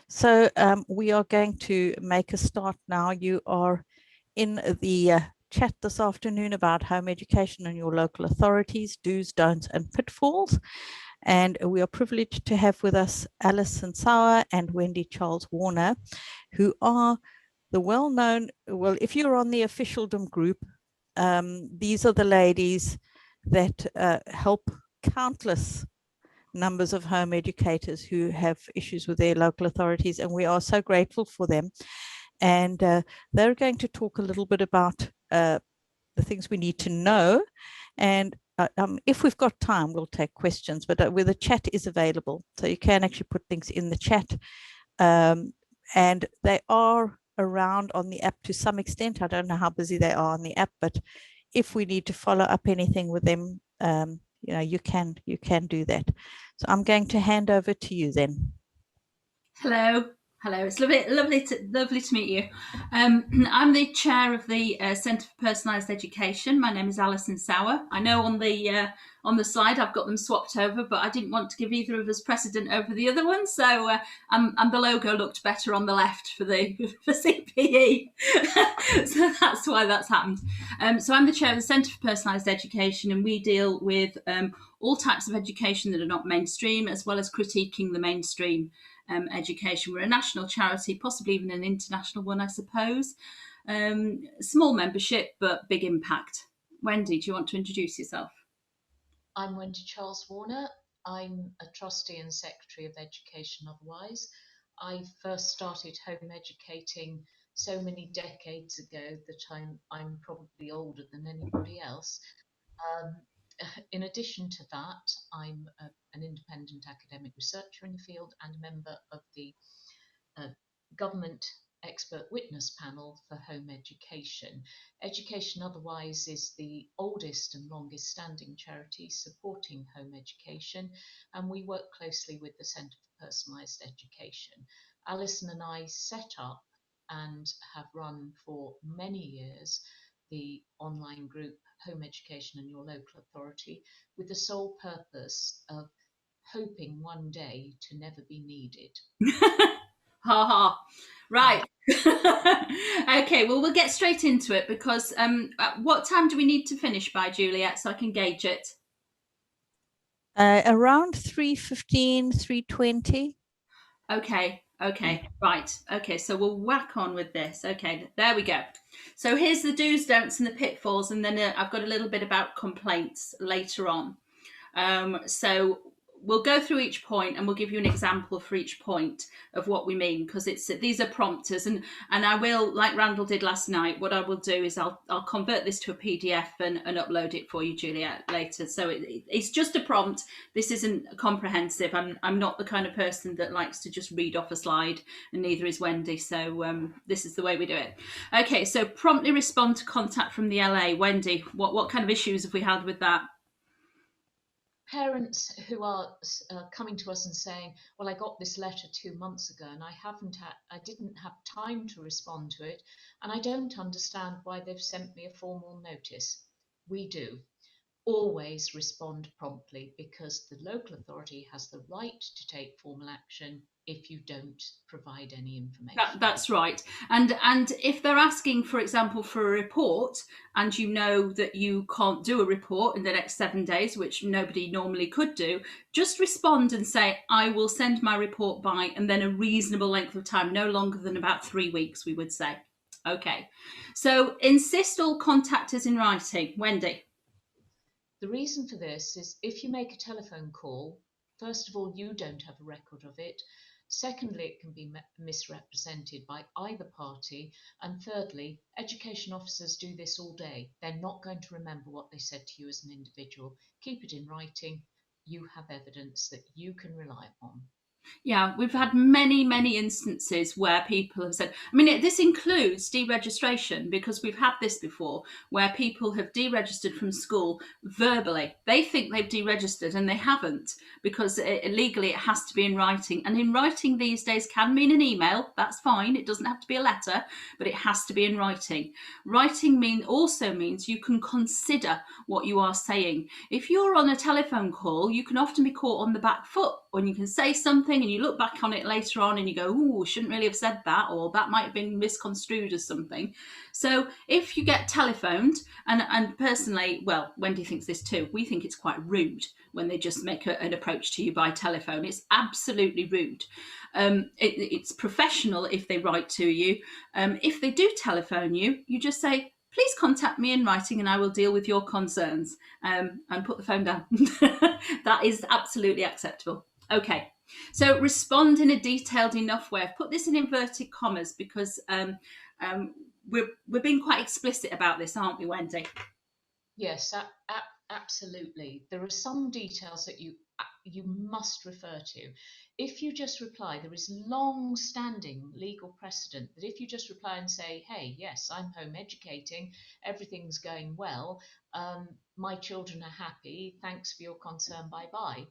So we are going to make a start now. You are in the chat this afternoon about home education and your local authorities, do's, don'ts, and pitfalls. And we are privileged to have with us Alison Sauer and Wendy Charles Warner, who are the well-known, well, if you're on the officialdom group, these are the ladies that help countless numbers of home educators who have issues with their local authorities, and we are so grateful for them. And they're going to talk a little bit about the things we need to know. And if we've got time, we'll take questions, but where the chat is available, so you can actually put things in the chat. And they are around on the app to some extent. I don't know how busy they are on the app, but if we need to follow up anything with them, you know, you can do that. So I'm going to hand over to you then. Hello. It's lovely to meet you. I'm the chair of the Centre for Personalised Education. My name is Alison Sauer. I know on the slide I've got them swapped over, but I didn't want to give either of us precedent over the other one, so and the logo looked better on the left for CPE, so that's why that's happened. So I'm the chair of the Centre for Personalised Education, and we deal with all types of education that are not mainstream, as well as critiquing the mainstream education. We're a national charity, possibly even an international one, I suppose. Small membership, but big impact. Wendy, do you want to introduce yourself? I'm Wendy Charles Warner. I'm a trustee and secretary of education otherwise. I first started home educating so many decades ago that I'm probably older than anybody else. In addition to that, I'm an independent academic researcher in the field and a member of the government expert witness panel for home education. Education Otherwise is the oldest and longest standing charity supporting home education, and we work closely with the Centre for Personalised Education. Alison and I set up and have run for many years the online group Home Education and Your Local Authority, with the sole purpose of hoping one day to never be needed. Ha ha. Right. Okay, well, we'll get straight into it because what time do we need to finish by, Juliet, so I can gauge it? Around 3:15, 3:20. Okay, right. Okay, so we'll whack on with this. Okay, there we go. So here's the do's, don'ts, and the pitfalls, and then I've got a little bit about complaints later on. So we'll go through each point and we'll give you an example for each point of what we mean, because these are prompters, and I will, like Randall did last night, what I will do is I'll convert this to a PDF and upload it for you, Juliet, later. So it's just a prompt. This isn't comprehensive. I'm not the kind of person that likes to just read off a slide, and neither is Wendy. So this is the way we do it. Okay, so promptly respond to contact from the LA. Wendy, what kind of issues have we had with that? Parents who are coming to us and saying, well, I got this letter 2 months ago and I didn't have time to respond to it, and I don't understand why they've sent me a formal notice. We do always respond promptly, because the local authority has the right to take formal action if you don't provide any information. That's right. And if they're asking, for example, for a report, and you know that you can't do a report in the next 7 days, which nobody normally could do, just respond and say, I will send my report by, and then a reasonable length of time, no longer than about 3 weeks, we would say. Okay. So insist all contact is in writing. Wendy? The reason for this is if you make a telephone call, first of all, you don't have a record of it. Secondly, it can be misrepresented by either party. And thirdly, education officers do this all day. They're not going to remember what they said to you as an individual. Keep it in writing. You have evidence that you can rely upon. Yeah, we've had many instances where people have said, I mean, this includes deregistration, because we've had this before where people have deregistered from school verbally. They think they've deregistered and they haven't, because legally it has to be in writing. And in writing these days can mean an email. That's fine. It doesn't have to be a letter, but it has to be in writing. Writing also means you can consider what you are saying. If you're on a telephone call, you can often be caught on the back foot when you can say something and you look back on it later on and you go, "Ooh, shouldn't really have said that," or that might have been misconstrued as something. So if you get telephoned, and personally, well, Wendy thinks this too, we think it's quite rude when they just make an approach to you by telephone. It's absolutely rude. It's professional if they write to you. If they do telephone you, you just say, "Please contact me in writing and I will deal with your concerns," and put the phone down. That is absolutely acceptable. Okay, so respond in a detailed enough way. I've put this in inverted commas because we're being quite explicit about this, aren't we, Wendy? Yes, absolutely. There are some details that you must refer to. If you just reply, there is long-standing legal precedent that if you just reply and say, "Hey, yes, I'm home educating, everything's going well, my children are happy, thanks for your concern, bye-bye,"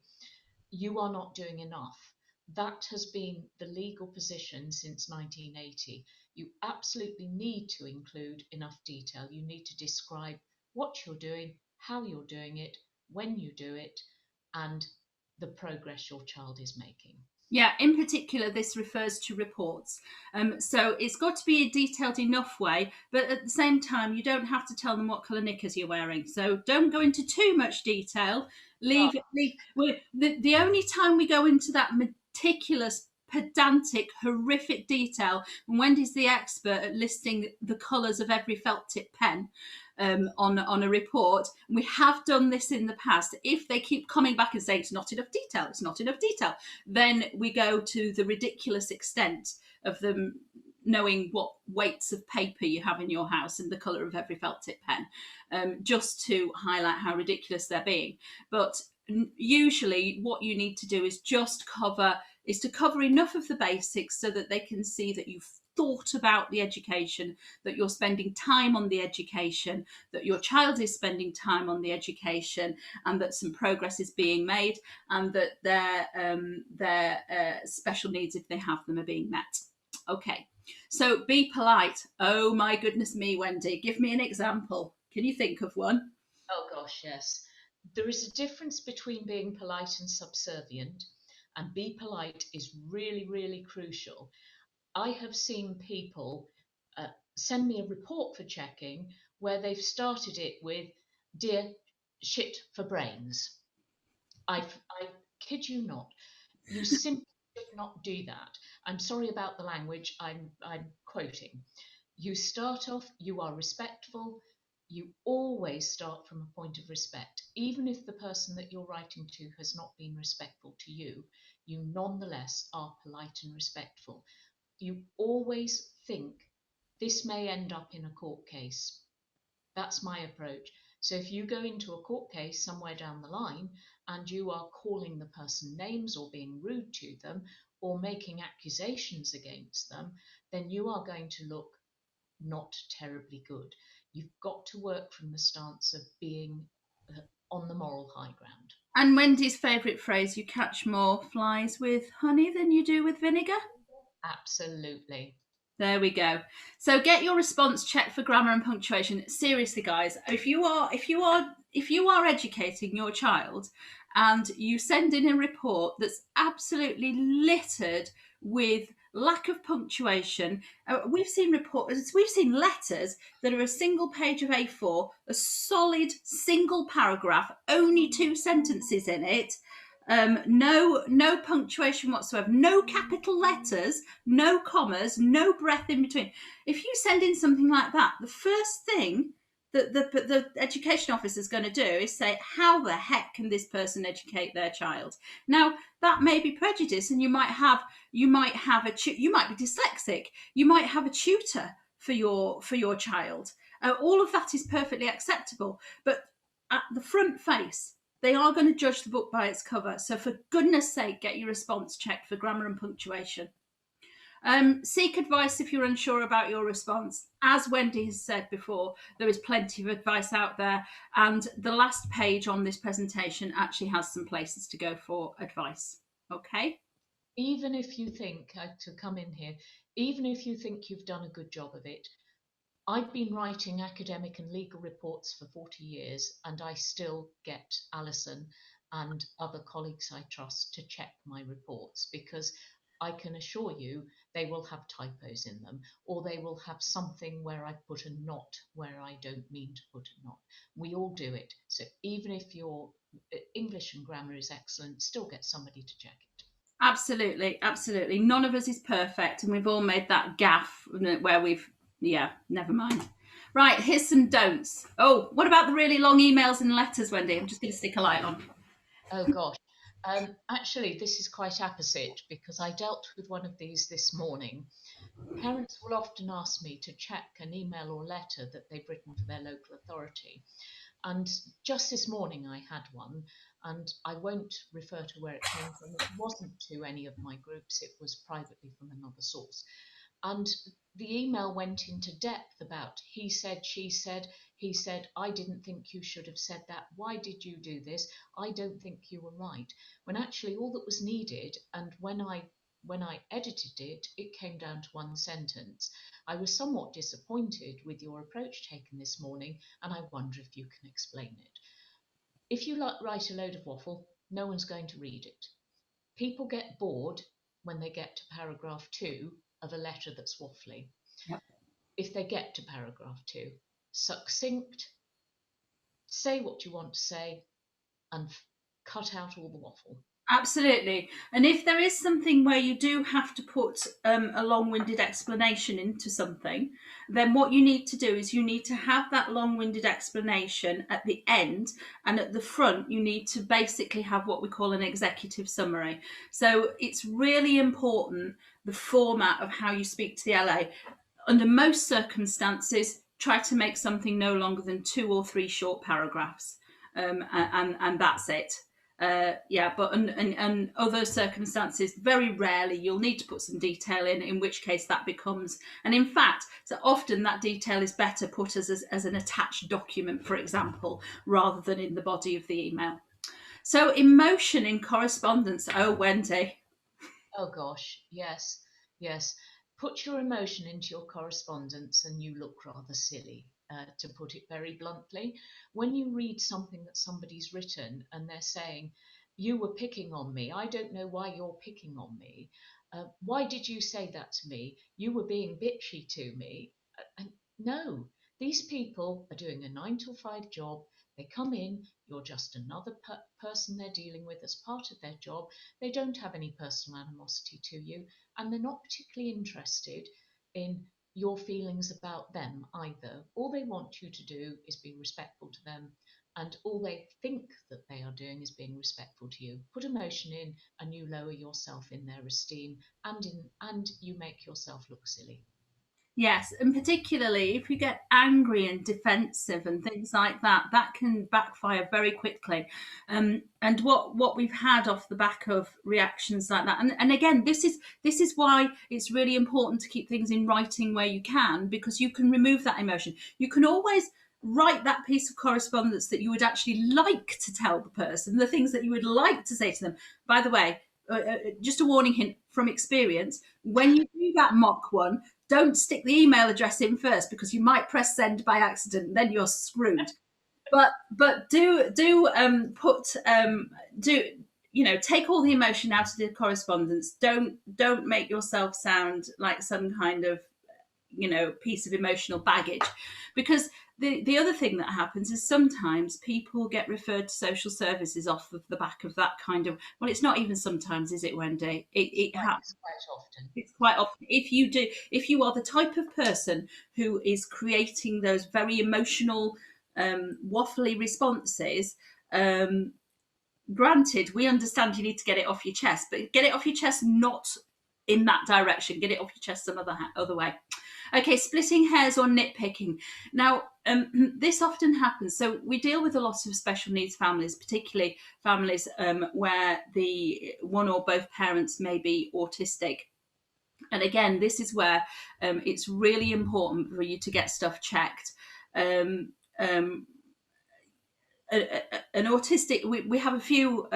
you are not doing enough. That has been the legal position since 1980. You absolutely need to include enough detail. You need to describe what you're doing, how you're doing it, when you do it, and the progress your child is making. Yeah, in particular, this refers to reports. So it's got to be a detailed enough way, but at the same time, you don't have to tell them what colour knickers you're wearing. So don't go into too much detail. Leave. The only time we go into that meticulous, pedantic, horrific detail, and Wendy's the expert at listing the colours of every felt tip pen. On a report. We have done this in the past. If they keep coming back and saying it's not enough detail, it's not enough detail, then we go to the ridiculous extent of them knowing what weights of paper you have in your house and the colour of every felt tip pen, just to highlight how ridiculous they're being. But usually what you need to do is just cover enough of the basics so that they can see that you've thought about the education, that you're spending time on the education, that your child is spending time on the education, and that some progress is being made, and that their special needs, if they have them, are being met. Okay, so be polite. Oh my goodness me, Wendy, give me an example. Can you think of one? Oh gosh, yes. There is a difference between being polite and subservient, and be polite is really, really crucial. I have seen people send me a report for checking where they've started it with "Dear shit for brains." I kid you not. You simply should not do that. I'm sorry about the language. I'm quoting. You start off, you are respectful. You always start from a point of respect. Even if the person that you're writing to has not been respectful to you, you nonetheless are polite and respectful. You always think this may end up in a court case. That's my approach. So if you go into a court case somewhere down the line and you are calling the person names or being rude to them or making accusations against them, then you are going to look not terribly good. You've got to work from the stance of being on the moral high ground. And Wendy's favourite phrase, you catch more flies with honey than you do with vinegar? Absolutely. There we go. So get your response checked for grammar and punctuation. Seriously, guys, if you are educating your child and you send in a report that's absolutely littered with lack of punctuation, we've seen letters that are a single page of A4, a solid single paragraph, only 2 sentences in it. No punctuation whatsoever, no capital letters, no commas, no breath in between. If you send in something like that, the first thing that the education officer is going to do is say, how the heck can this person educate their child? Now, that may be prejudice, and you might be dyslexic, you might have a tutor for your child. All of that is perfectly acceptable, but at the front face, they are going to judge the book by its cover. So for goodness sake, get your response checked for grammar and punctuation. Seek advice if you're unsure about your response. As Wendy has said before, there is plenty of advice out there, and the last page on this presentation actually has some places to go for advice. Okay? Even if you think, to come in here, even if you think you've done a good job of it, I've been writing academic and legal reports for 40 years, and I still get, Alison, and other colleagues I trust to check my reports, because I can assure you they will have typos in them, or they will have something where I put a not where I don't mean to put a not. We all do it. So even if your English and grammar is excellent, still get somebody to check it. Absolutely, absolutely. None of us is perfect, and we've all made that gaff where never mind. Right, here's some don'ts. Oh, what about the really long emails and letters, Wendy? I'm just going to stick a light on. Oh gosh. Actually, this is quite opposite, because I dealt with one of these this morning. Parents will often ask me to check an email or letter that they've written for their local authority. And just this morning I had one, and I won't refer to where it came from. It wasn't to any of my groups, it was privately from another source. And the email went into depth about he said, she said, he said, I didn't think you should have said that. Why did you do this? I don't think you were right. When actually all that was needed, and when I edited it, it came down to one sentence. I was somewhat disappointed with your approach taken this morning, and I wonder if you can explain it. If you write a load of waffle, no one's going to read it. People get bored when they get to paragraph 2 of a letter that's waffly. Yep. If they get to paragraph 2, succinct, say what you want to say, and cut out all the waffle. Absolutely. And if there is something where you do have to put a long-winded explanation into something, then what you need to do is you need to have that long-winded explanation at the end, and at the front you need to basically have what we call an executive summary. So it's really important, the format of how you speak to the LA. Under most circumstances, try to make something no longer than 2 or 3 short paragraphs, and that's it. But and other circumstances, very rarely you'll need to put some detail in which case that becomes, and in fact, so often that detail is better put as an attached document, for example, rather than in the body of the email. So emotion in correspondence. Oh, Wendy. Oh gosh, yes, yes. Put your emotion into your correspondence and you look rather silly, to put it very bluntly. When you read something that somebody's written and they're saying, you were picking on me, I don't know why you're picking on me. Why did you say that to me? You were being bitchy to me. No, these people are doing a 9 to 5 job. They come in, you're just another person they're dealing with as part of their job. They don't have any personal animosity to you, and they're not particularly interested in your feelings about them either. All they want you to do is be respectful to them, and all they think that they are doing is being respectful to you. Put emotion in, and you lower yourself in their esteem, and you make yourself look silly. Yes, and particularly if you get angry and defensive and things like that, that can backfire very quickly. And what we've had off the back of reactions like that, and again, this is why it's really important to keep things in writing where you can, because you can remove that emotion. You can always write that piece of correspondence that you would actually like to tell the person, the things that you would like to say to them. By the way, just a warning hint from experience: when you do that mock one, don't stick the email address in first, because you might press send by accident, and then you're screwed. But do take all the emotion out of the correspondence. Don't make yourself sound like some kind of piece of emotional baggage, because the other thing that happens is sometimes people get referred to social services off of the back of that kind of, well, it's not even sometimes, is it, Wendy? It happens quite often. It's quite often. If you are the type of person who is creating those very emotional, waffly responses, granted, we understand you need to get it off your chest, but get it off your chest not in that direction. Get it off your chest some other way. Okay, splitting hairs or nitpicking. Now, this often happens. So we deal with a lot of special needs families, particularly families where the one or both parents may be autistic. And again, this is where it's really important for you to get stuff checked. An autistic, we have a few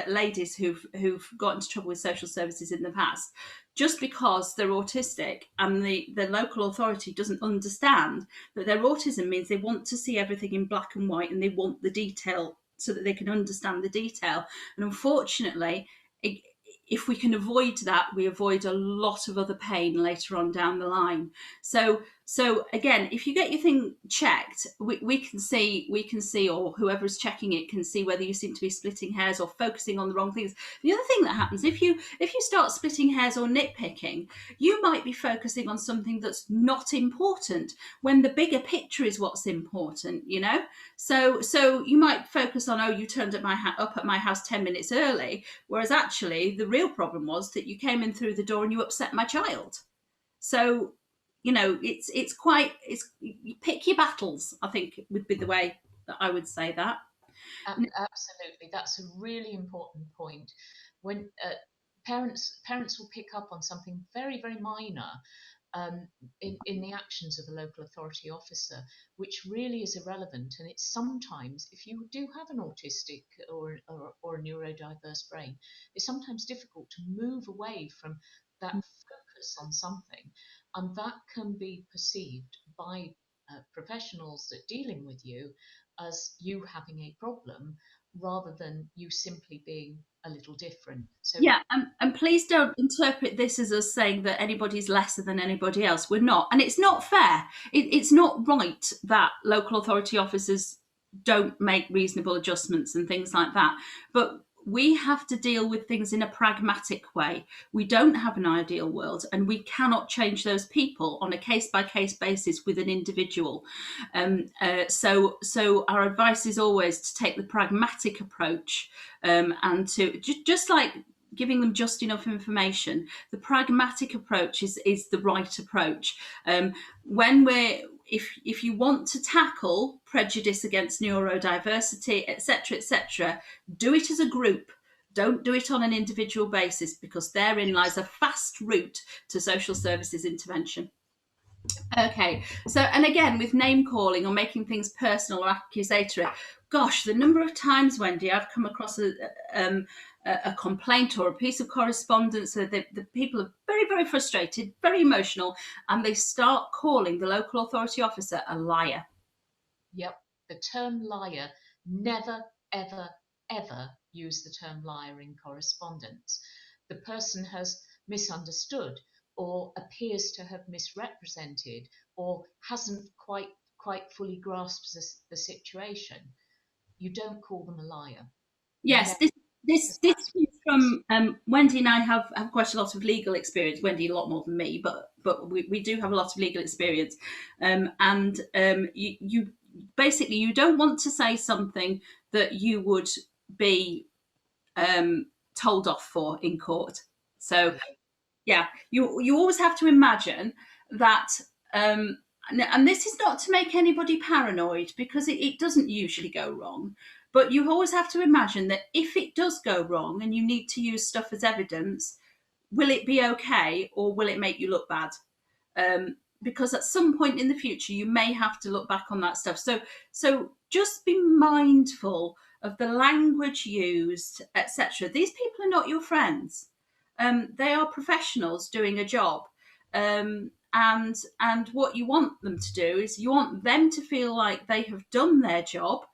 ladies who've got into trouble with social services in the past, just because they're autistic and the local authority doesn't understand that their autism means they want to see everything in black and white, and they want the detail so that they can understand the detail. And unfortunately, if we can avoid that, we avoid a lot of other pain later on down the line. So again, if you get your thing checked, we can see, or whoever's checking it can see whether you seem to be splitting hairs or focusing on the wrong things. The other thing that happens, if you start splitting hairs or nitpicking, you might be focusing on something that's not important when the bigger picture is what's important, you know? So you might focus on, oh, you turned up at my house 10 minutes early, whereas actually the real problem was that you came in through the door and you upset my child. So, you know, it's you pick your battles, I think would be the way that I would say that. Absolutely, that's a really important point. When parents will pick up on something very, very minor in the actions of a local authority officer, which really is irrelevant. And it's sometimes, if you do have an autistic or a neurodiverse brain, it's sometimes difficult to move away from that focus on something, and that can be perceived by professionals that are dealing with you as you having a problem rather than you simply being a little different. So yeah, and please don't interpret this as us saying that anybody's lesser than anybody else. We're not, and it's not fair. It's not right that local authority officers don't make reasonable adjustments and things like that. But we have to deal with things in a pragmatic way. We don't have an ideal world, and we cannot change those people on a case-by-case basis with an individual. So our advice is always to take the pragmatic approach, and to just like giving them just enough information. The pragmatic approach is the right approach. If you want to tackle prejudice against neurodiversity, etc., do it as a group. Don't do it on an individual basis, because therein lies a fast route to social services intervention. Okay, so, and again, with name calling or making things personal or accusatory, gosh, the number of times, Wendy, I've come across a complaint or a piece of correspondence that the people are very, very frustrated, very emotional, and they start calling the local authority officer a liar. Yep, the term liar, never, ever, ever use the term liar in correspondence. The person has misunderstood or appears to have misrepresented or hasn't quite fully grasped the situation. You don't call them a liar. Yes, this comes from Wendy and I have quite a lot of legal experience. Wendy a lot more than me, but we do have a lot of legal experience, and you basically, you don't want to say something that you would be told off for in court. So yeah, you always have to imagine that, and this is not to make anybody paranoid, because it doesn't usually go wrong, but you always have to imagine that if it does go wrong and you need to use stuff as evidence, will it be okay, or will it make you look bad? Because at some point in the future you may have to look back on that stuff. So just be mindful of the language used, etc. These people are not your friends. They are professionals doing a job, and what you want them to do is you want them to feel like they have done their job,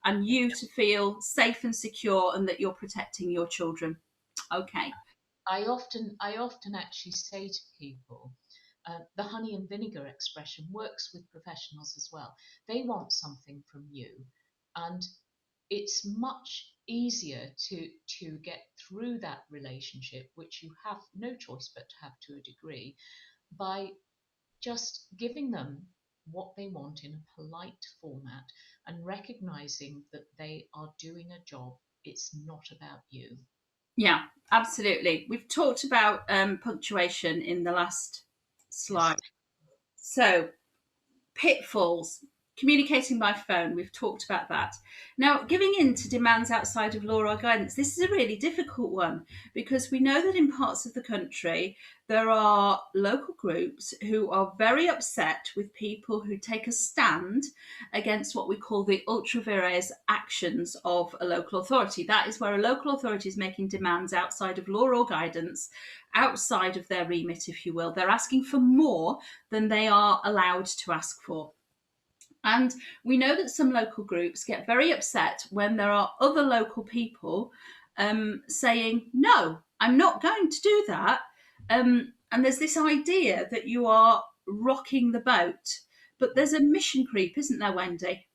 and you to feel safe and secure, and that you're protecting your children. Okay. I often actually say to people, the honey and vinegar expression works with professionals as well. They want something from you, and it's much easier to get through that relationship, which you have no choice but to have to a degree, by just giving them what they want in a polite format and recognizing that they are doing a job. It's not about you. Yeah, absolutely. We've talked about punctuation in the last slide. Yes. So, pitfalls, communicating by phone, we've talked about that. Now, giving in to demands outside of law or guidance, this is a really difficult one, because we know that in parts of the country there are local groups who are very upset with people who take a stand against what we call the ultra vires actions of a local authority. That is where a local authority is making demands outside of law or guidance, outside of their remit, if you will. They're asking for more than they are allowed to ask for. And we know that some local groups get very upset when there are other local people saying, no, I'm not going to do that. And there's this idea that you are rocking the boat. But there's a mission creep, isn't there, Wendy?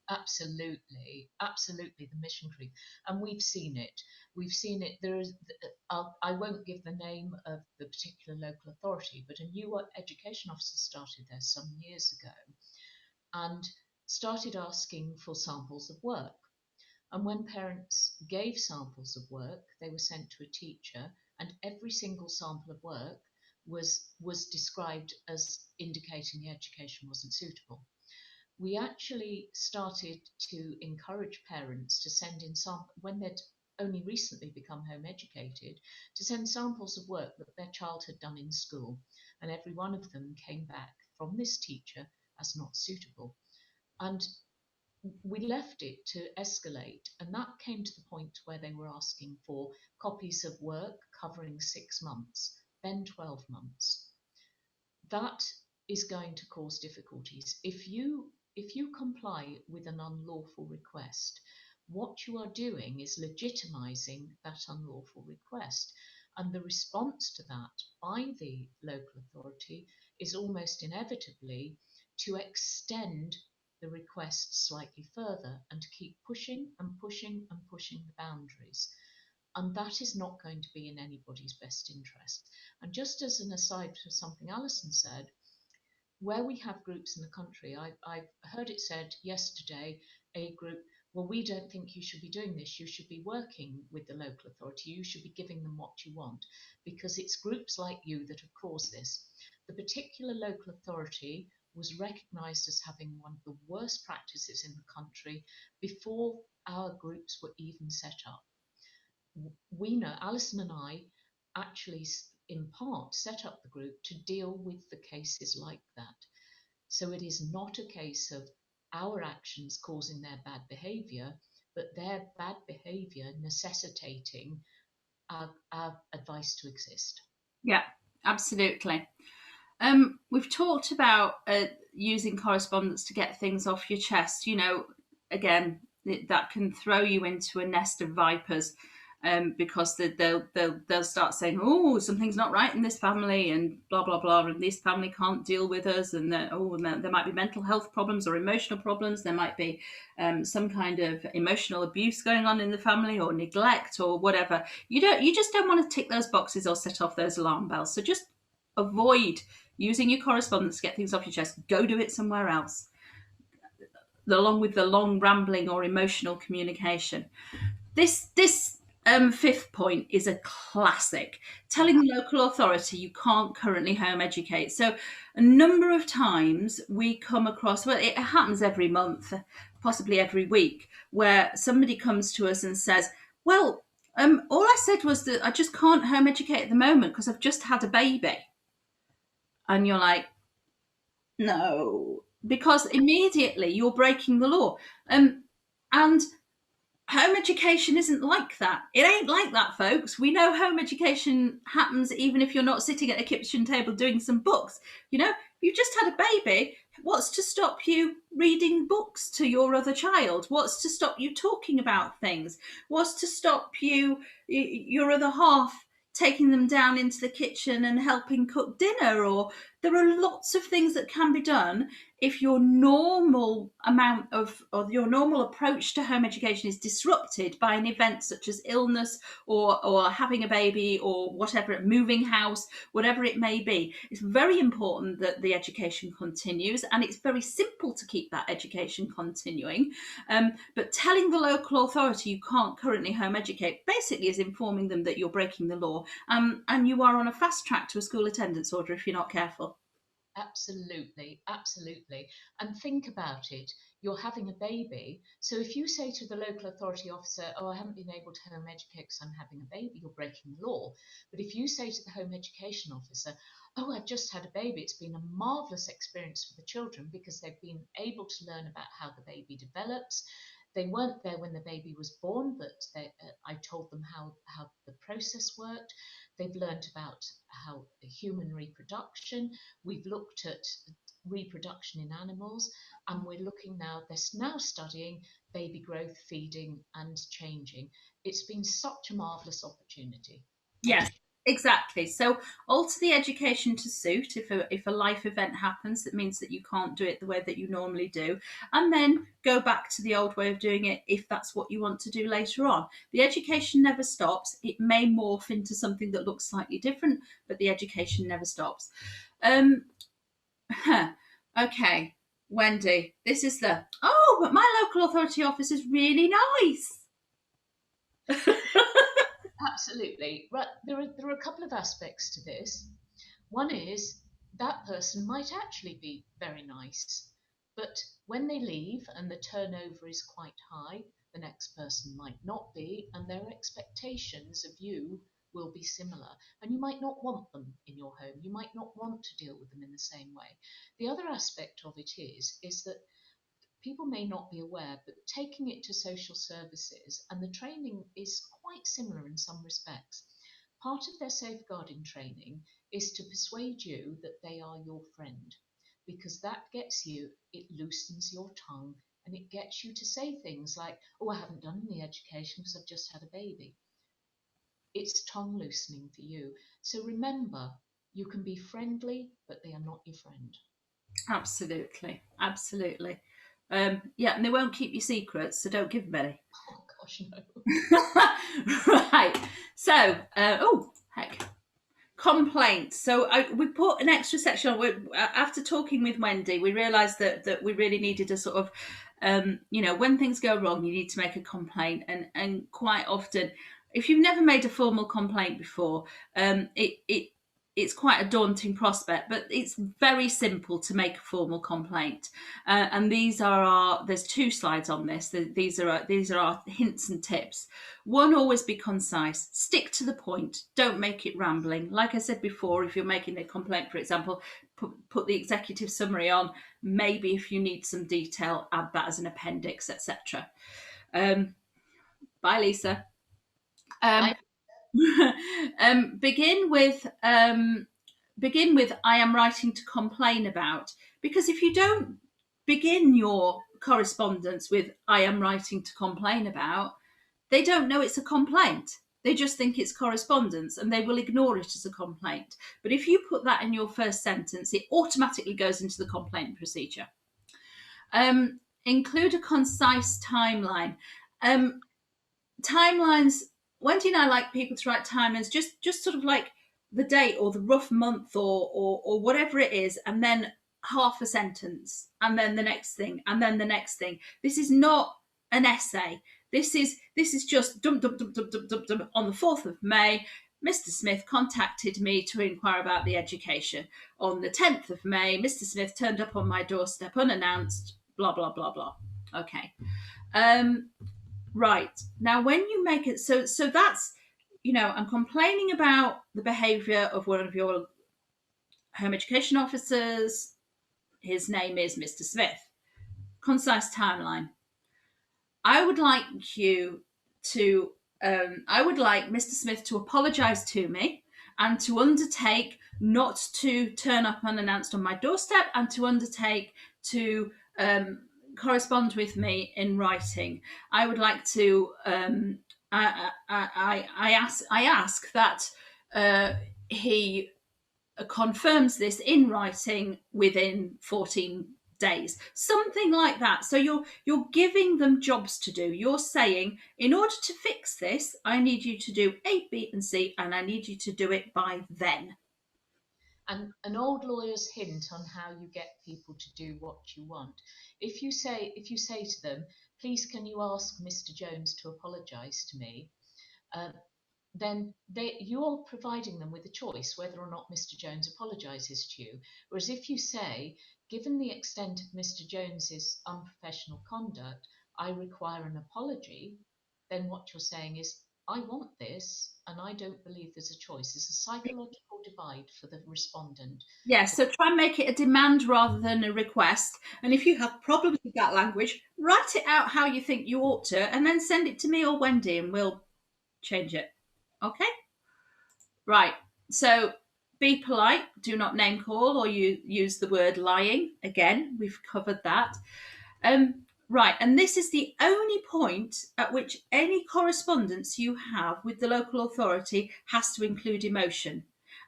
Absolutely, absolutely, the mission creep, and we've seen it. We've seen it. There is. I won't give the name of the particular local authority, but a new education officer started there some years ago, and started asking for samples of work. And when parents gave samples of work, they were sent to a teacher, and every single sample of work was described as indicating the education wasn't suitable. We actually started to encourage parents to send in when they'd only recently become home educated, to send samples of work that their child had done in school, and every one of them came back from this teacher as not suitable. And we left it to escalate, and that came to the point where they were asking for copies of work covering 6 months, then 12 months. That is going to cause difficulties. If you comply with an unlawful request, what you are doing is legitimizing that unlawful request. And the response to that by the local authority is almost inevitably to extend the request slightly further and to keep pushing and pushing and pushing the boundaries. And that is not going to be in anybody's best interest. And just as an aside to something Alison said, where we have groups in the country, I heard it said yesterday, a group, well, we don't think you should be doing this. You should be working with the local authority. You should be giving them what you want, because it's groups like you that have caused this. The particular local authority was recognised as having one of the worst practices in the country before our groups were even set up. We know, Alison and I actually in part set up the group to deal with the cases like that. So it is not a case of our actions causing their bad behaviour, but their bad behaviour necessitating our advice to exist. Yeah, absolutely. We've talked about using correspondence to get things off your chest. You know, again, that can throw you into a nest of vipers, because they'll start saying, "Oh, something's not right in this family," and blah blah blah, and this family can't deal with us, and there might be mental health problems or emotional problems. There might be some kind of emotional abuse going on in the family, or neglect, or whatever. You just don't want to tick those boxes or set off those alarm bells. So just avoid using your correspondence to get things off your chest. Go do it somewhere else, along with the long rambling or emotional communication. This fifth point is a classic. Telling the local authority you can't currently home educate. So a number of times we come across, well, it happens every month, possibly every week, where somebody comes to us and says, well, all I said was that I just can't home educate at the moment because I've just had a baby. And you're like, no, because immediately you're breaking the law. And home education isn't like that. It ain't like that, folks. We know home education happens even if you're not sitting at a kitchen table doing some books. You know, you've just had a baby. What's to stop you reading books to your other child? What's to stop you talking about things? What's to stop you, your other half, taking them down into the kitchen and helping cook dinner? Or there are lots of things that can be done if your normal amount of, or your normal approach to home education is disrupted by an event such as illness or having a baby or whatever, moving house, whatever it may be. It's very important that the education continues, and it's very simple to keep that education continuing. But telling the local authority you can't currently home educate basically is informing them that you're breaking the law, and you are on a fast track to a school attendance order if you're not careful. Absolutely, absolutely. And think about it. You're having a baby. So if you say to the local authority officer, oh, I haven't been able to home educate because I'm having a baby, you're breaking the law. But if you say to the home education officer, oh, I've just had a baby, it's been a marvellous experience for the children because they've been able to learn about how the baby develops. They weren't there when the baby was born, but I told them how the process worked. They've learned about how human reproduction. We've looked at reproduction in animals, and we're looking now, they're now studying baby growth, feeding, and changing. It's been such a marvellous opportunity. Yes, exactly. So alter the education to suit if a life event happens that means that you can't do it the way that you normally do, and then go back to the old way of doing it if that's what you want to do later on. The education never stops. It may morph into something that looks slightly different, but the education never stops. Okay, Wendy, this is but my local authority office is really nice. Absolutely. Right. There are a couple of aspects to this. One is that person might actually be very nice, but when they leave and the turnover is quite high, the next person might not be, and their expectations of you will be similar. And you might not want them in your home. You might not want to deal with them in the same way. The other aspect of it is that people may not be aware, but taking it to social services, and the training is quite similar in some respects. Part of their safeguarding training is to persuade you that they are your friend, because that gets you, it loosens your tongue, and it gets you to say things like, oh, I haven't done any education because I've just had a baby. It's tongue loosening for you. So remember, you can be friendly, but they are not your friend. Absolutely, absolutely. Yeah, and they won't keep your secrets, so don't give them any. Oh gosh, no. Right. So, heck, complaints. So we put an extra section on. After talking with Wendy, we realised that we really needed a sort of, when things go wrong, you need to make a complaint, and quite often, if you've never made a formal complaint before, it's quite a daunting prospect, but it's very simple to make a formal complaint. And there's 2 slides on this. These are our hints and tips. One, always be concise, stick to the point, don't make it rambling. Like I said before, if you're making a complaint, for example, put the executive summary on. Maybe if you need some detail, add that as an appendix, etc. Bye, Lisa. Begin with I am writing to complain about, because if you don't begin your correspondence with I am writing to complain about, they don't know it's a complaint. They just think it's correspondence and they will ignore it as a complaint. But if you put that in your first sentence, it automatically goes into the complaint procedure. Include a concise timeline. Timelines, Wendy and I like people to write timelines, just sort of like the date or the rough month or whatever it is, and then half a sentence, and then the next thing, and then the next thing. This is not an essay. This is just dum dum dum dum dum dum dum. On the 4th of May, Mr. Smith contacted me to inquire about the education. On the 10th of May, Mr. Smith turned up on my doorstep unannounced, blah, blah, blah, blah. Okay. Right. Now, when you make it, so that's, I'm complaining about the behaviour of one of your home education officers. His name is Mr. Smith. Concise timeline. I would like Mr. Smith to apologise to me and to undertake not to turn up unannounced on my doorstep, and to undertake to correspond with me in writing. I would like to. I ask that he confirms this in writing within 14 days, something like that. So you're giving them jobs to do. You're saying, in order to fix this, I need you to do A, B, and C, and I need you to do it by then. And an old lawyer's hint on how you get people to do what you want. If you say to them, please can you ask Mr. Jones to apologise to me, then you're providing them with a choice whether or not Mr. Jones apologises to you. Whereas if you say, given the extent of Mr. Jones's unprofessional conduct, I require an apology, then what you're saying is, I want this, and I don't believe there's a choice. There's a psychological divide for the respondent. Yeah, so try and make it a demand rather than a request. And if you have problems with that language, write it out how you think you ought to, and then send it to me or Wendy, and we'll change it. Okay? Right. So Be polite, do not name call or you use the word lying. Again, we've covered that. Right, and this is the only point at which any correspondence you have with the local authority has to include emotion.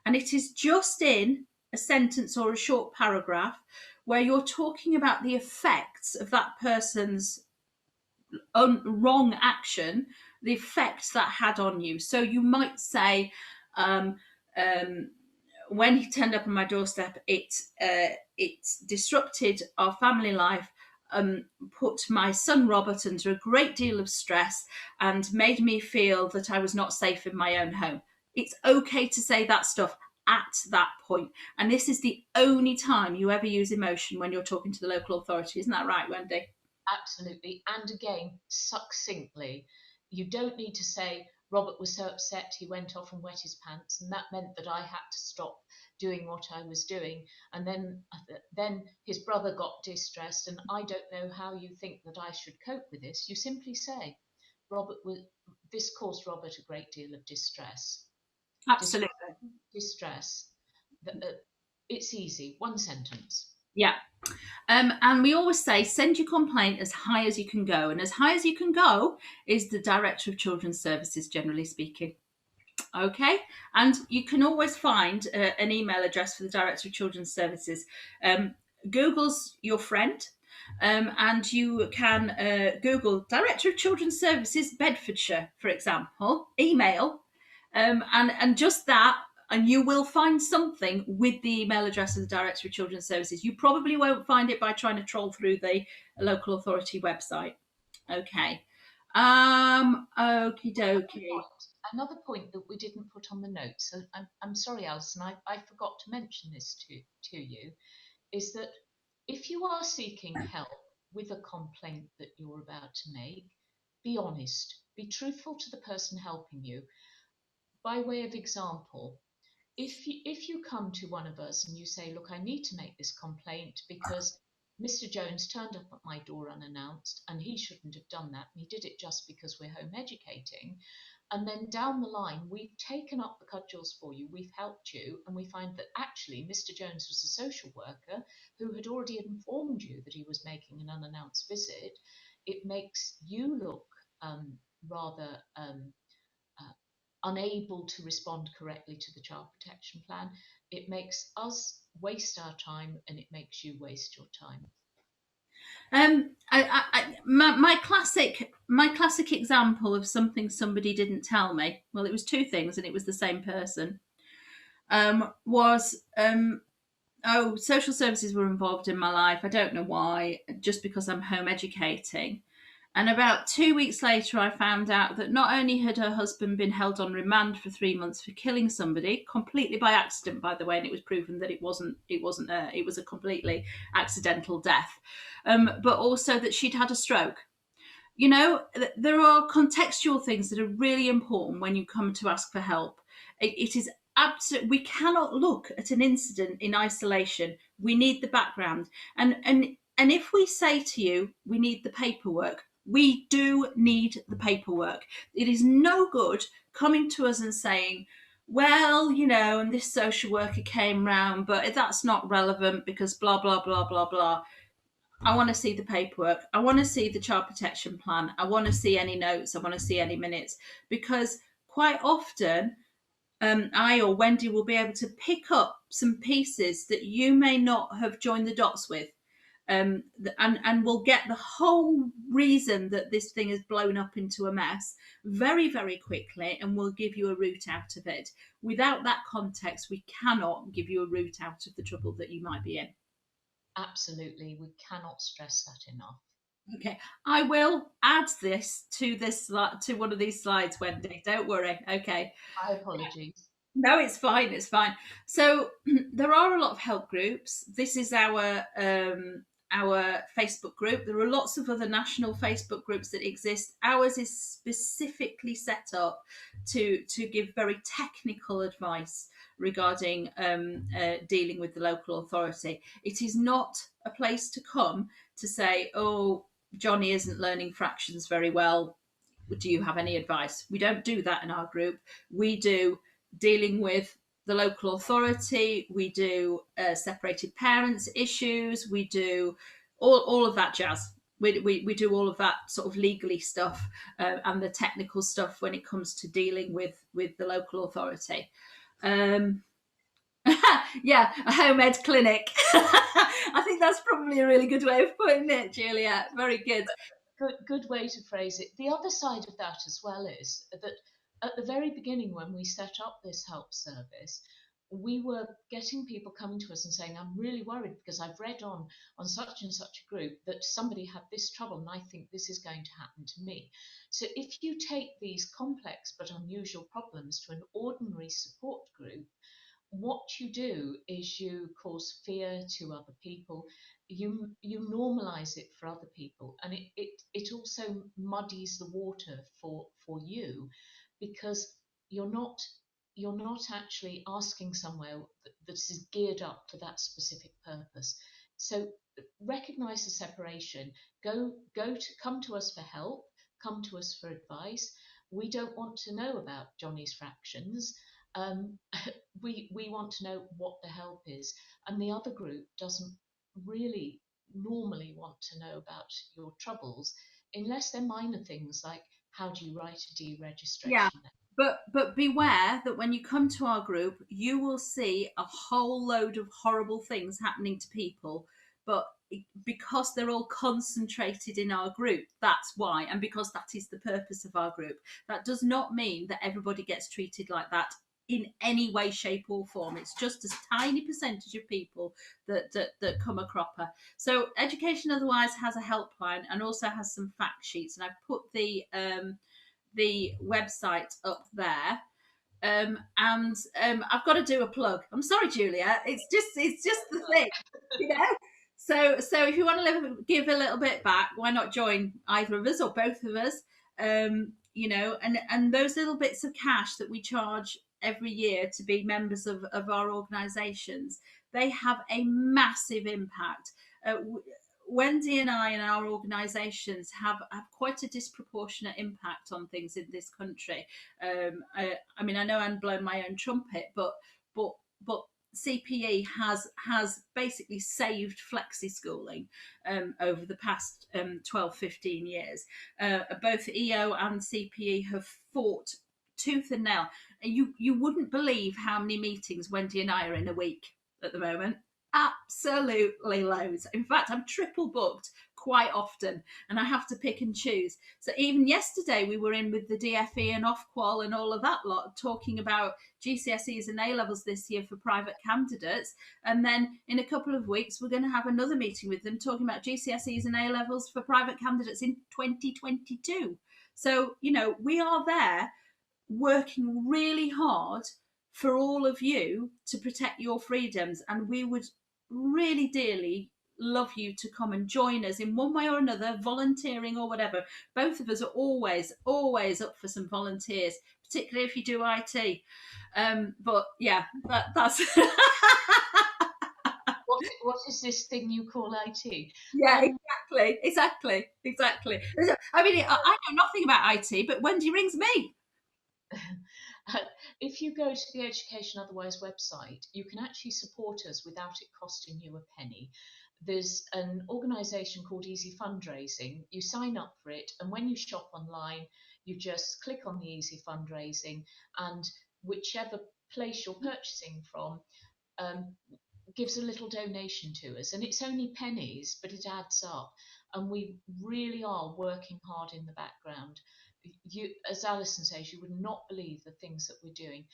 And it is just in a sentence or a short paragraph where you're talking about the effects of that person's wrong action, the effects that had on you. So you might say, um, when he turned up on my doorstep, it disrupted our family life, put my son Robert under a great deal of stress, and made me feel that I was not safe in my own home. It's okay to say that stuff at that point. And this is the only time you ever use emotion when you're talking to the local authority. Isn't that right, Wendy? Absolutely. And again, succinctly, you don't need to say, Robert was so upset he went off and wet his pants, and that meant that I had to stop doing what I was doing. And then his brother got distressed, and I don't know how you think that I should cope with this. You simply say, this caused Robert a great deal of distress. Absolutely. Distress. It's easy. One sentence. Yeah. And we always say, send your complaint as high as you can go. And as high as you can go is the Director of Children's Services, generally speaking. Okay. And you can always find an email address for the Director of Children's Services. Google's your friend. And you can Google Director of Children's Services, Bedfordshire, for example, email. And just that, and you will find something with the email address of the Director of Children's Services. You probably won't find it by trying to troll through the local authority website. Okay. Okie dokie. Another point that we didn't put on the notes, and I'm sorry, Alison, I forgot to mention this to you, is that if you are seeking help with a complaint that you're about to make, be honest, be truthful to the person helping you. By way of example, if you come to one of us and you say, look, I need to make this complaint because Mr. Jones turned up at my door unannounced and he shouldn't have done that, and he did it just because we're home educating, and then down the line we've taken up the cudgels for you, we've helped you, and we find that actually Mr. Jones was a social worker who had already informed you that he was making an unannounced visit, it makes you look rather unable to respond correctly to the child protection plan. It makes us waste our time, and it makes you waste your time. My classic example of something somebody didn't tell me. Well, it was two things, and it was the same person. Social services were involved in my life. I don't know why, just because I'm home educating. And about 2 weeks later, I found out that not only had her husband been held on remand for 3 months for killing somebody, completely by accident, by the way, and it was proven that it was a completely accidental death, but also that she'd had a stroke. You know, there are contextual things that are really important when you come to ask for help. It is absolute. We cannot look at an incident in isolation. We need the background, and if we say to you, we need the paperwork. We do need the paperwork. It is no good coming to us and saying, well, you know, and this social worker came round, but that's not relevant because blah, blah, blah, blah, blah. I want to see the paperwork. I want to see the child protection plan. I want to see any notes. I want to see any minutes, because quite often I or Wendy will be able to pick up some pieces that you may not have joined the dots with. And we'll get the whole reason that this thing has blown up into a mess very, very quickly, and we'll give you a route out of it. Without that context, we cannot give you a route out of the trouble that you might be in. Absolutely, we cannot stress that enough. Okay, I will add this to one of these slides, Wendy. Don't worry. Okay. My apologies. No, it's fine. It's fine. So there are a lot of help groups. This is our Facebook group. There are lots of other national Facebook groups that exist. Ours is specifically set up to give very technical advice regarding dealing with the local authority. It is not a place to come to say, oh, Johnny isn't learning fractions very well. Do you have any advice? We don't do that in our group. We do dealing with the local authority, we do separated parents issues, we do all of that jazz. We do all of that sort of legally stuff and the technical stuff when it comes to dealing with the local authority. Yeah, a home ed clinic. I think that's probably a really good way of putting it, Juliet. Very good. Good way to phrase it. The other side of that as well is that at the very beginning, when we set up this help service, we were getting people coming to us and saying, I'm really worried because I've read on such and such a group that somebody had this trouble and I think this is going to happen to me. So if you take these complex but unusual problems to an ordinary support group, what you do is you cause fear to other people, you normalize it for other people, and it also muddies the water for you, because you're not actually asking somewhere that is geared up for that specific purpose. So recognize the separation, come to us for help, come to us for advice. We don't want to know about Johnny's fractions. We want to know what the help is, and the other group doesn't really normally want to know about your troubles unless they're minor things like how do you write a deregistration. Yeah, but beware that when you come to our group, you will see a whole load of horrible things happening to people, but because they're all concentrated in our group, that's why, and because that is the purpose of our group. That does not mean that everybody gets treated like that in any way, shape or form. It's just a tiny percentage of people that come a cropper. So Education Otherwise has a helpline and also has some fact sheets, and I've put the website up there. And I've got to do a plug. I'm sorry, Julia. It's just the thing, you know. So if you want to give a little bit back, why not join either of us or both of us? You know, and those little bits of cash that we charge every year to be members of our organisations, they have a massive impact. Wendy and I and our organisations have quite a disproportionate impact on things in this country. I mean, I know I'm blowing my own trumpet, but CPE has basically saved flexi schooling over the past 12, 15 years. Both EO and CPE have fought tooth and nail. You wouldn't believe how many meetings Wendy and I are in a week at the moment. Absolutely loads. In fact, I'm triple booked quite often and I have to pick and choose. So even yesterday we were in with the DFE and Ofqual and all of that lot talking about GCSEs and A-levels this year for private candidates, and then in a couple of weeks we're going to have another meeting with them talking about GCSEs and A-levels for private candidates in 2022. So, you know, we are there working really hard for all of you to protect your freedoms, and we would really dearly love you to come and join us in one way or another, volunteering or whatever. Both of us are always up for some volunteers, particularly if you do IT. But yeah, that's what is this thing you call IT? Yeah, exactly. I mean, I know nothing about IT, but Wendy rings me. If you go to the Education Otherwise website, you can actually support us without it costing you a penny. There's an organisation called Easy Fundraising. You sign up for it, and when you shop online, you just click on the Easy Fundraising, and whichever place you're purchasing from gives a little donation to us. And it's only pennies, but it adds up. And we really are working hard in the background. You, as Alison says, you would not believe the things that we're doing.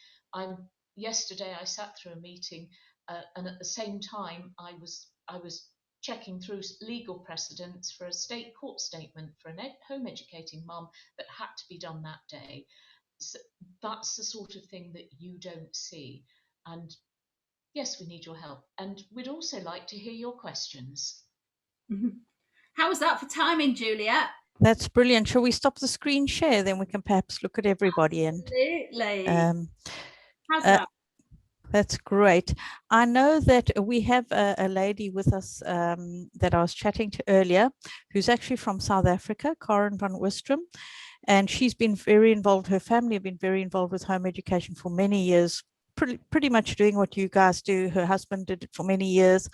Yesterday I sat through a meeting, and at the same time I was checking through legal precedents for a state court statement for a home educating mum that had to be done that day. So that's the sort of thing that you don't see. And yes, we need your help, and we'd also like to hear your questions. How was that for timing, Juliet? That's brilliant. Shall we stop the screen share? Then we can perhaps look at everybody. Absolutely. And how's that? That's great. I know that we have a lady with us that I was chatting to earlier, who's actually from South Africa, Karen van Oostrom, and she's been very involved. Her family have been very involved with home education for many years pretty much doing what you guys do. Her husband did it for many years.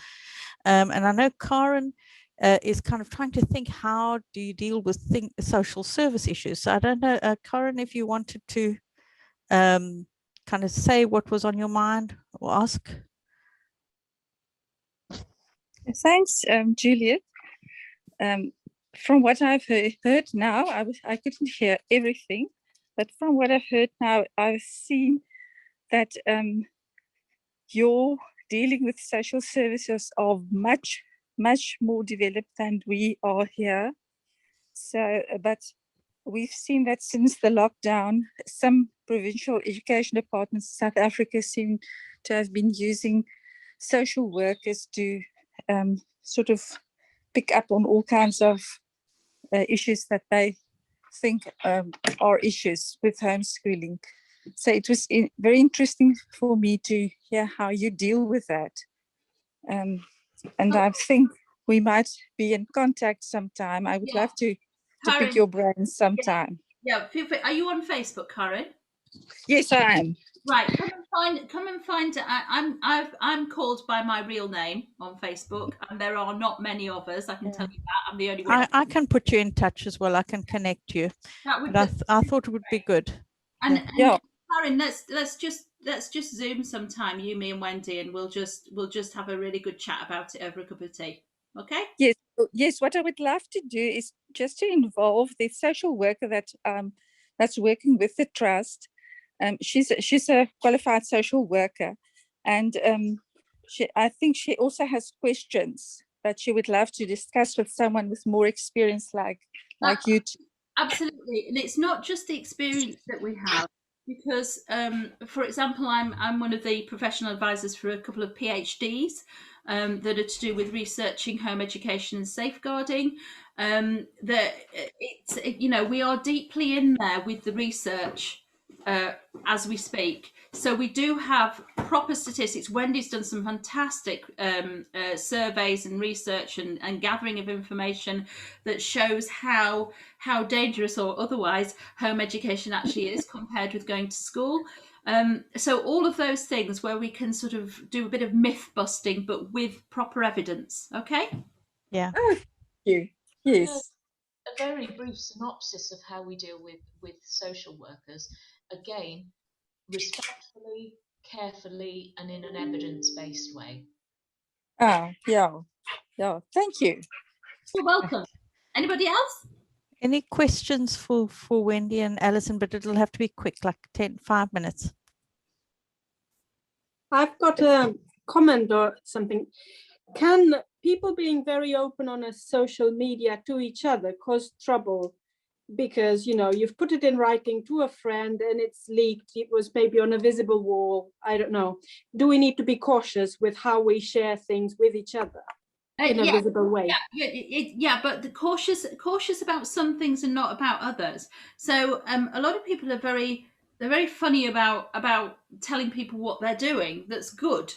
And I know Karen is kind of trying to think, how do you deal with social service issues? So I don't know, Karen, if you wanted to kind of say what was on your mind or ask. Thanks, Juliet. From what I've heard now, I couldn't hear everything, but from what I've heard now, I've seen that your dealing with social services are much more developed than we are here. So, but we've seen that since the lockdown, some provincial education departments in South Africa seem to have been using social workers to sort of pick up on all kinds of issues that they think are issues with homeschooling. So it was very interesting for me to hear how you deal with that. And I think we might be in contact sometime. I would love to pick your brain sometime. Yeah, feel free. Are you on Facebook, Karen? Yes, I am. Right, come and find. I'm called by my real name on Facebook, and there are not many of us. I can tell you that. I'm the only one. I can put you in touch as well. I can connect you. I thought it would be good. And Karen, let's just Zoom sometime, you, me, and Wendy, and we'll just have a really good chat about it over a cup of tea. Okay? Yes. What I would love to do is just to involve the social worker that's working with the trust. She's a qualified social worker, and I think she also has questions that she would love to discuss with someone with more experience like you two. Absolutely, and it's not just the experience that we have, because for example, I'm one of the professional advisors for a couple of PhDs that are to do with researching home education and safeguarding. That it's, we are deeply in there with the research as we speak. So we do have proper statistics. Wendy's done some fantastic surveys and research and gathering of information that shows how dangerous or otherwise home education actually is compared with going to school. So all of those things where we can sort of do a bit of myth busting, but with proper evidence. Okay? Yeah. Oh, thank you. Yes. A very brief synopsis of how we deal with social workers. Again, respectfully, carefully, and in an evidence-based way. Yeah. Thank you. You're welcome. Anybody else? Any questions for Wendy and Alison? But it'll have to be quick, like 5 minutes. I've got a comment or something. Can people being very open on a social media to each other cause trouble? Because, you've put it in writing to a friend and it's leaked. It was maybe on a visible wall. I don't know. Do we need to be cautious with how we share things with each other in a visible way? But the cautious about some things and not about others. So a lot of people they're very funny about telling people what they're doing that's good.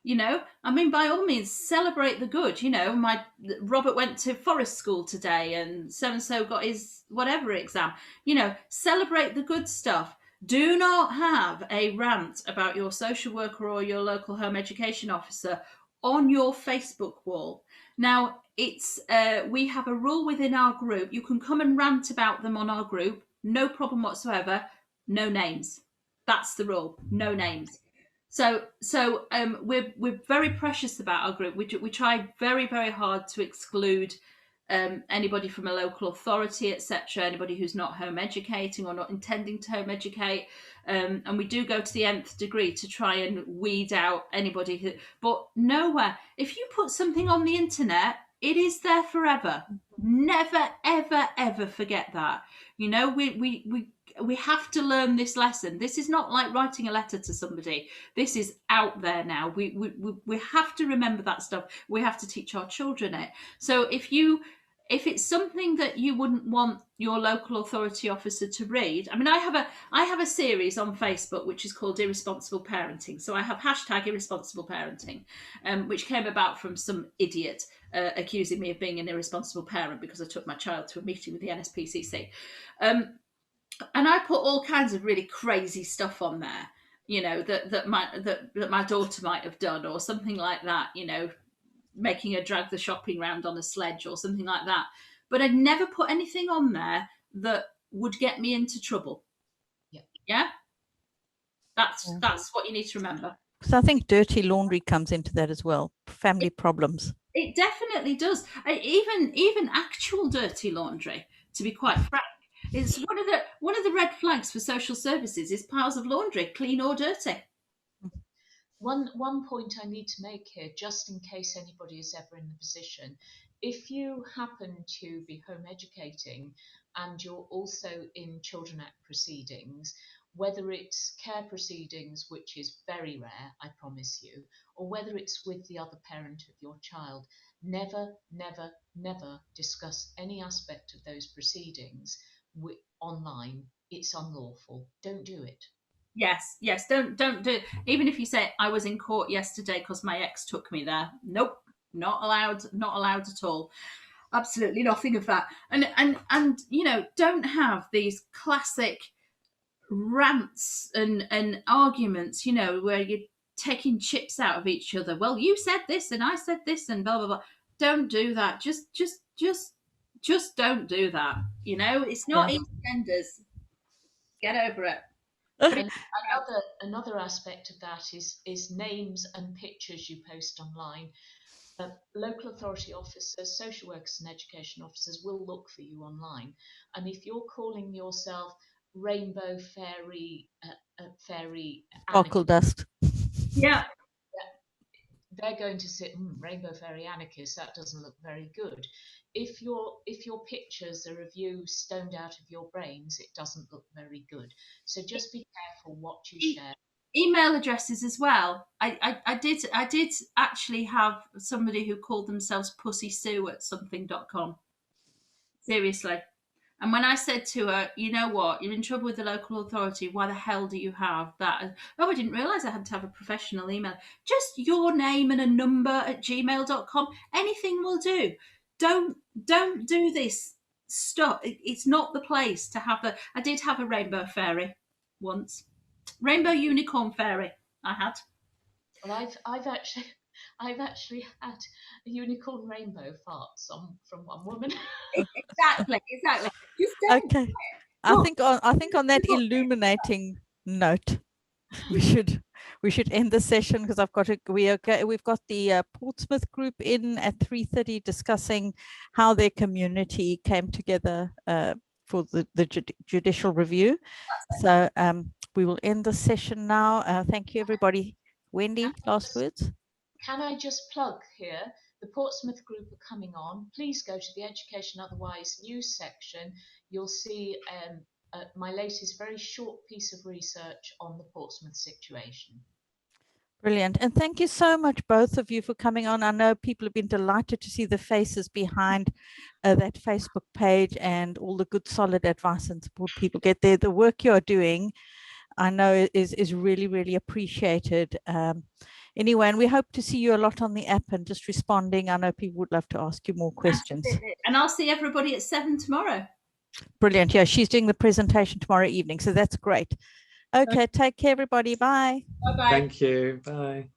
I mean, by all means, celebrate the good. Robert went to forest school today and so got his whatever exam. Celebrate the good stuff. Do not have a rant about your social worker or your local home education officer on your Facebook wall. Now, it's we have a rule within our group. You can come and rant about them on our group. No problem whatsoever. No names. That's the rule. No names. So we're very precious about our group. We try very, very hard to exclude anybody from a local authority, etc., anybody who's not home educating or not intending to home educate, and we do go to the nth degree to try and weed out anybody but nowhere. If you put something on the internet, it is there forever. Never, ever, ever forget that. We have to learn this lesson. This is not like writing a letter to somebody. This is out there now. We have to remember that stuff. We have to teach our children it. So if it's something that you wouldn't want your local authority officer to read, I mean, I have a series on Facebook which is called Irresponsible Parenting. So I have hashtag Irresponsible Parenting, which came about from some idiot accusing me of being an irresponsible parent because I took my child to a meeting with the NSPCC. And I put all kinds of really crazy stuff on there. you know, that my daughter might have done, or something like that, you know, making her drag the shopping round on a sledge or something like that. But I'd never put anything on there that would get me into trouble. Yeah. That's what you need to remember. So I think dirty laundry comes into that as well. Family problems. It definitely does. Even actual dirty laundry, to be quite frank, is one of the red flags for social services is piles of laundry, clean or dirty. One point I need to make here, just in case anybody is ever in the position, if you happen to be home educating and you're also in Children Act proceedings, whether it's care proceedings, which is very rare, I promise you, or whether it's with the other parent of your child, never, never, never discuss any aspect of those proceedings online. It's unlawful. Don't do it. Yes, don't do it. Even if you say, I was in court yesterday because my ex took me there. Nope, not allowed at all. Absolutely nothing of that. And you know, don't have these classic rants and arguments, you know, where you're taking chips out of each other. Well, you said this and I said this and blah blah blah. Don't do that. Just don't do that. You know, it's not EastEnders. Get over it. And another aspect of that is names and pictures you post online. Local authority officers, social workers and education officers will look for you online. And if you're calling yourself Rainbow Fairy, Sparkle dust. Yeah. They're going to say, Rainbow Fairy Anarchist, that doesn't look very good. If your pictures are of you stoned out of your brains, it doesn't look very good. So just be careful what you share. Email addresses as well. I did actually have somebody who called themselves Pussy Sue at something.com. Seriously. And when I said to her, you know what, you're in trouble with the local authority, why the hell do you have that? Oh, I didn't realise I had to have a professional email. Just your name and a number at gmail.com. Anything will do. Don't do this stuff. It's not the place to have I did have a rainbow fairy once. Rainbow unicorn fairy I had. Well, I've actually had a unicorn rainbow fart from one woman. Exactly. Okay. I think on that illuminating note, we should end the session, because we've got the Portsmouth group in at 3:30 discussing how their community came together for the judicial review. So we will end the session now. Thank you, everybody. Wendy, last words? Can I just plug here? The Portsmouth group are coming on. Please go to the Education Otherwise news section. You'll see my latest very short piece of research on the Portsmouth situation. Brilliant. And thank you so much, both of you, for coming on. I know people have been delighted to see the faces behind that Facebook page and all the good, solid advice and support people get there. The work you're doing, I know, is really, really appreciated. Anyway, and we hope to see you a lot on the app and just responding. I know people would love to ask you more questions. And I'll see everybody at 7 tomorrow. Brilliant. Yeah, she's doing the presentation tomorrow evening, so that's great. Okay, take care, everybody. Bye. Bye-bye. Thank you. Bye.